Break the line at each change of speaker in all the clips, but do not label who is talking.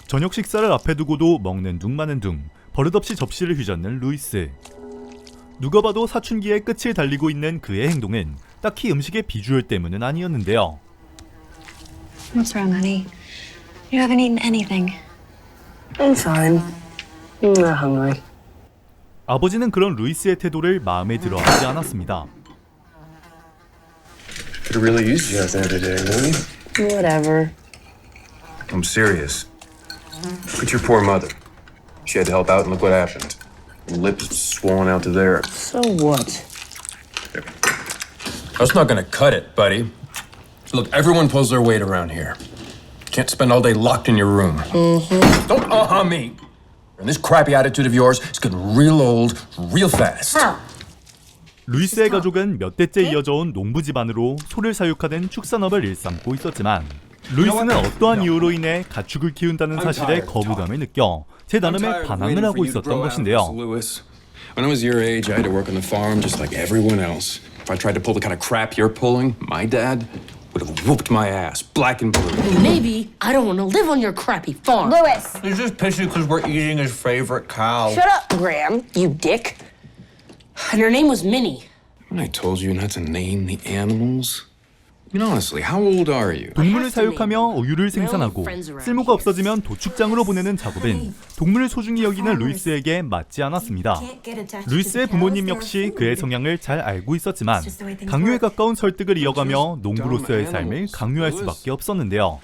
저녁 식사를 앞에 두고도 먹는 둥 마는 둥, 버릇없이 접시를 휘젓는 루이스. 누가 봐도 사춘기의 끝을 달리고 있는 그의 행동은 딱히 음식의 비주얼 때문은 아니었는데요.
What's wrong, honey? You haven't eaten anything.
I'm fine. I'm not hungry.
아버지는 그런 루이스의 태도를 마음에 들어하지 않았습니다.
Could have really used you out there today, Lily.
Whatever.
I'm serious. Look at your poor mother. She had to help out, and look what happened. Lips swollen out to there.
So what?
That's not gonna cut it, buddy. Look, everyone pulls their weight around here. Can't spend all day locked in your room. Don't me. And this crappy attitude of yours is getting real old, real fast.
루이스의 가족은 몇 대째 이어져온 농부 집안으로 소를 사육하는 축산업을 일삼고 있었지만 루이스는 어떠한 이유로 인해 가축을 키운다는 사실에 거부감을 느껴 제 나름의 반항을 하고 있었던 것인데요.
When I was your age, I had to work on the farm just like everyone else. If I tried to pull the kind of crap you're pulling, my dad would have whooped my ass, black and blue.
Maybe I don't want to live on your crappy farm.
Louis!
He's just pissy because we're eating his favorite cow.
Shut up, Graham, you dick.
And her name was Minnie.
When I told you not to name the animals? I mean, honestly, how old are you?
동물을 사육하며 우유를 생산하고 쓸모가 없어지면 도축장으로 보내는 작업은 동물을 소중히 여기는 루이스에게 맞지 않았습니다. 루이스의 부모님 역시 그의 성향을 잘 알고 있었지만 강요에 가까운 설득을 이어가며 농부로서의 삶을 강요할 수밖에 없었는데요.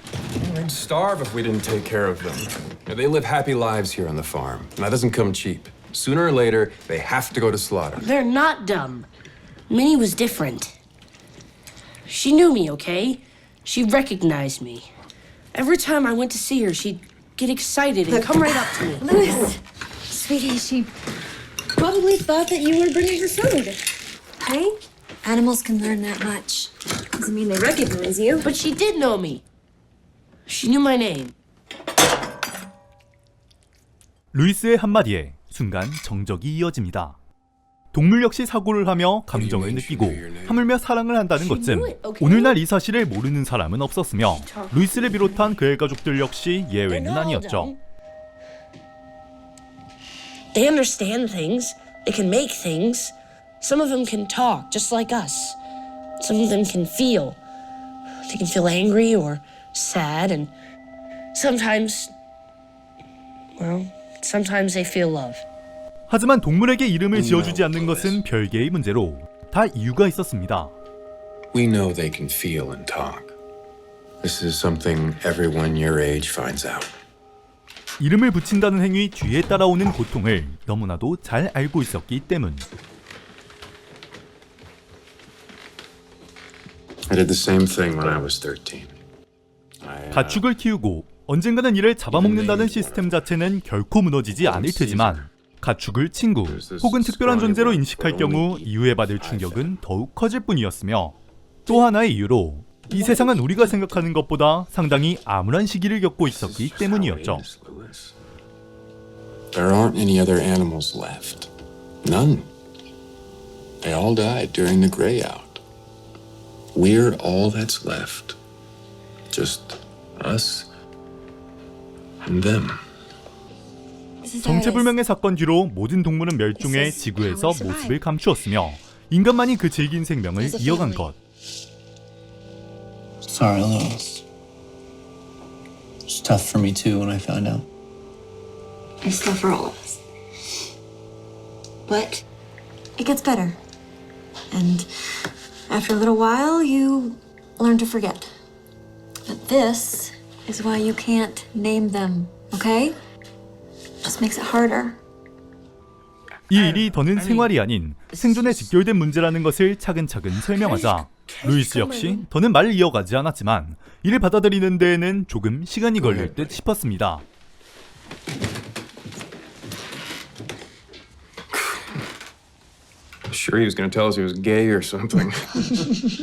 They'd starve if we didn't take care of them. They live happy lives here on the farm, and that doesn't come cheap. Sooner or later, they have to go to slaughter.
They're not dumb. Minnie was different. She knew me, okay? She recognized me. Every time I went to see her, she'd get excited and come right up to me.
Louis, sweetie, she probably thought that you were bringing her food. Hey? Animals can learn that much. Doesn't mean they recognize you.
But she did know me. She knew my name.
루이스의 한마디에 순간 정적이 이어집니다. 동물 역시 사고를 하며 감정을 느끼고 하물며 사랑을 한다는 것쯤 오늘날 이 사실을 모르는 사람은 없었으며 루이스를 비롯한 그의 가족들 역시 예외는 아니었죠.
They understand things. They can make things. Some of them can talk, just like us. Some of them can feel. They can feel angry or sad, and sometimes, well, sometimes they feel love.
하지만 동물에게 이름을 지어주지 않는 것은 별개의 문제로 다 이유가 있었습니다.
We know they can feel and talk. This is something everyone your age finds out.
이름을 붙인다는 행위 뒤에 따라오는 고통을 너무나도 잘 알고 있었기 때문.
I did the same thing when I was 13.
가축을 키우고 언젠가는 이를 잡아먹는다는 시스템 자체는 결코 무너지지 않을 테지만 가축을 친구 혹은 특별한 존재로 인식할 경우 이후에 받을 충격은 더욱 커질 뿐이었으며 또 하나의 이유로 이 세상은 우리가 생각하는 것보다 상당히 암울한 시기를 겪고 있었기 때문이었죠.
There aren't any other animals left. None. They all died during the Greyout. We're all that's left. Just us and them.
정체불명의 사건 뒤로 모든 동물은 멸종해 지구에서 모습을 감추었으며 인간만이 그 질긴 생명을 이어간 것.
Sorry, Louis. It's tough for me too when I found out.
It's tough for all of us. But it gets better. And after a little while, you learn to forget. But this is why you can't name them, okay? Just makes it harder.
이 일이 더는 생활이 아닌 생존에 직결된 문제라는 것을 차근차근 설명하자 루이스 역시 더는 말을 이어가지 않았지만 이를 받아들이는 데에는 조금 시간이 걸릴 듯 싶었습니다.
Sure he was going to tell us he was gay or something.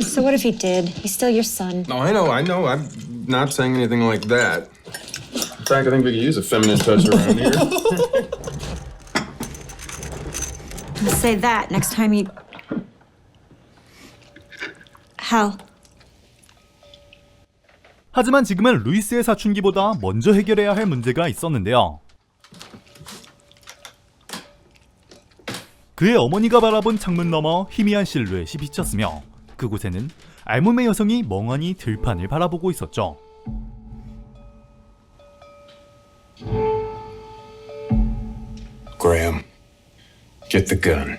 So what if he did? He's still your son.
No, I know. I'm not saying anything like that. In fact, I think we could use a feminine touch around here.
Say that next time you... Hal.
하지만 지금은 루이스의 사춘기보다 먼저 해결해야 할 문제가 있었는데요. 그의 어머니가 바라본 창문 너머 희미한 실루엣이 비쳤으며 그곳에는 알몸의 여성이 멍하니 들판을 바라보고 있었죠.
Graham, get the gun.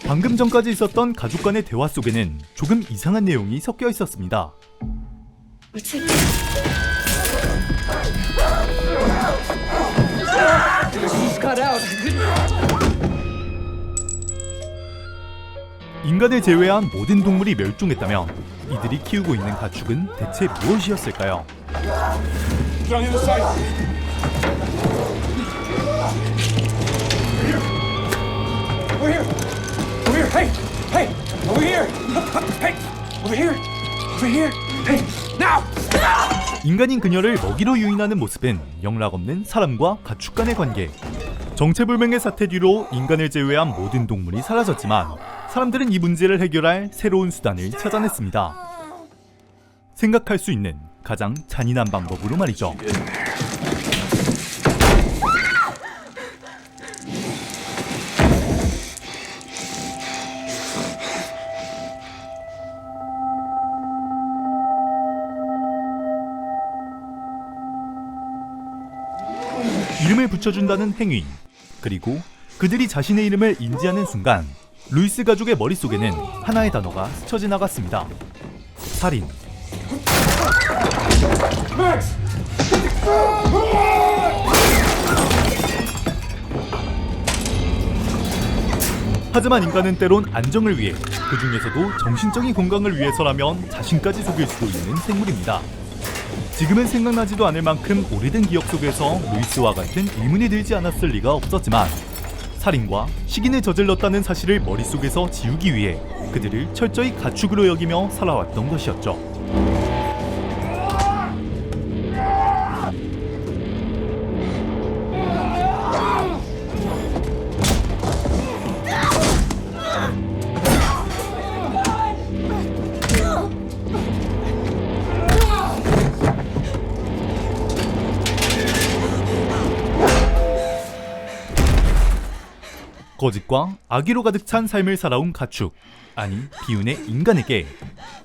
방금 전까지 있었던 가족 간의 대화 속에는 조금 이상한 내용이 섞여 있었습니다. 인간을 제외한 모든 동물이 멸종했다면 이들이 키우고 있는 가축은 대체 무엇이었을까요? 인간인 그녀를 먹이로 유인하는 모습은 영락없는 사람과 가축 간의 관계. 정체불명의 사태 뒤로 인간을 제외한 모든 동물이 사라졌지만 사람들은 이 문제를 해결할 새로운 수단을 찾아냈습니다. 생각할 수 있는 가장 잔인한 방법으로 말이죠. 이름을 붙여준다는 행위, 그리고 그들이 자신의 이름을 인지하는 순간 루이스 가족의 머릿속에는 하나의 단어가 스쳐 지나갔습니다. 살인. 하지만 인간은 때론 안정을 위해, 그 중에서도 정신적인 건강을 위해서라면 자신까지 속일 수도 있는 생물입니다. 지금은 생각나지도 않을 만큼 오래된 기억 속에서 루이스와 같은 의문이 들지 않았을 리가 없었지만 살인과 식인을 저질렀다는 사실을 머릿속에서 지우기 위해 그들을 철저히 가축으로 여기며 살아왔던 것이었죠. 거짓과 악의로 가득 찬 삶을 살아온 가축, 아니 비운의 인간에게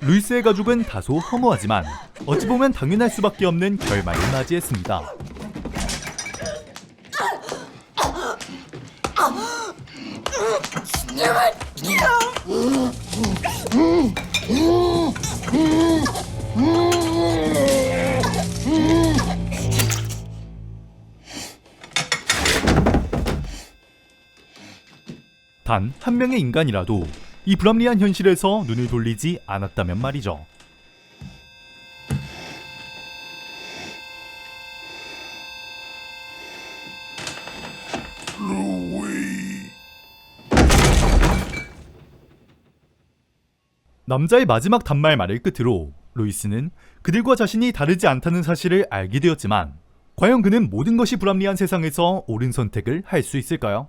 루이스의 가족은 다소 허무하지만 어찌 보면 당연할 수밖에 없는 결말을 맞이했습니다. 단 한 명의 인간이라도 이 불합리한 현실에서 눈을 돌리지 않았다면 말이죠. 남자의 마지막 단말 말을 끝으로 루이스는 그들과 자신이 다르지 않다는 사실을 알게 되었지만 과연 그는 모든 것이 불합리한 세상에서 옳은 선택을 할 수 있을까요?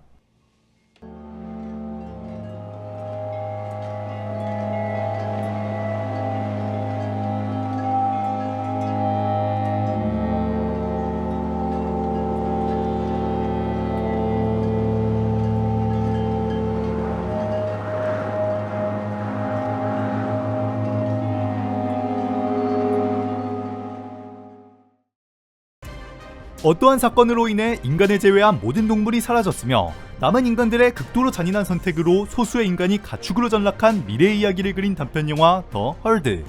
어떠한 사건으로 인해 인간을 제외한 모든 동물이 사라졌으며 남은 인간들의 극도로 잔인한 선택으로 소수의 인간이 가축으로 전락한 미래의 이야기를 그린 단편영화 더 헐드.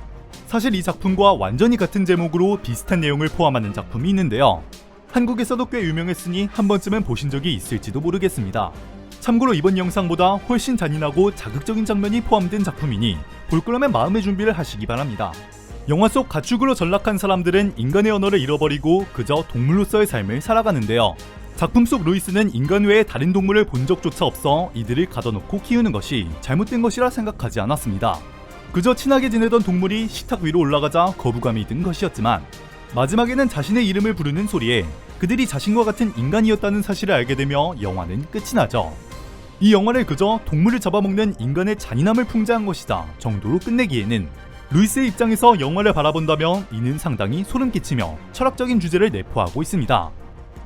사실 이 작품과 완전히 같은 제목으로 비슷한 내용을 포함하는 작품이 있는데요. 한국에서도 꽤 유명했으니 한 번쯤은 보신 적이 있을지도 모르겠습니다. 참고로 이번 영상보다 훨씬 잔인하고 자극적인 장면이 포함된 작품이니 볼 거라면 마음의 준비를 하시기 바랍니다. 영화 속 가축으로 전락한 사람들은 인간의 언어를 잃어버리고 그저 동물로서의 삶을 살아가는데요. 작품 속 루이스는 인간 외에 다른 동물을 본 적조차 없어 이들을 가둬놓고 키우는 것이 잘못된 것이라 생각하지 않았습니다. 그저 친하게 지내던 동물이 식탁 위로 올라가자 거부감이 든 것이었지만 마지막에는 자신의 이름을 부르는 소리에 그들이 자신과 같은 인간이었다는 사실을 알게 되며 영화는 끝이 나죠. 이 영화를 그저 동물을 잡아먹는 인간의 잔인함을 풍자한 것이다 정도로 끝내기에는 루이스의 입장에서 영화를 바라본다면 이는 상당히 소름 끼치며 철학적인 주제를 내포하고 있습니다.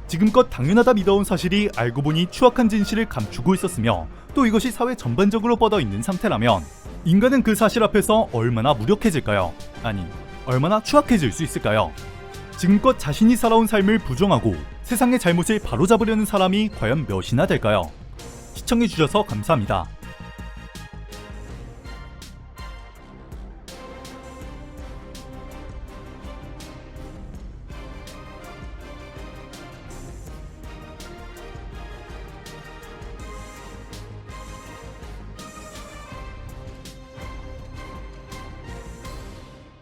지금껏 당연하다 믿어온 사실이 알고 보니 추악한 진실을 감추고 있었으며 또 이것이 사회 전반적으로 뻗어 있는 상태라면 인간은 그 사실 앞에서 얼마나 무력해질까요? 아니, 얼마나 추악해질 수 있을까요? 지금껏 자신이 살아온 삶을 부정하고 세상의 잘못을 바로잡으려는 사람이 과연 몇이나 될까요? 시청해주셔서 감사합니다.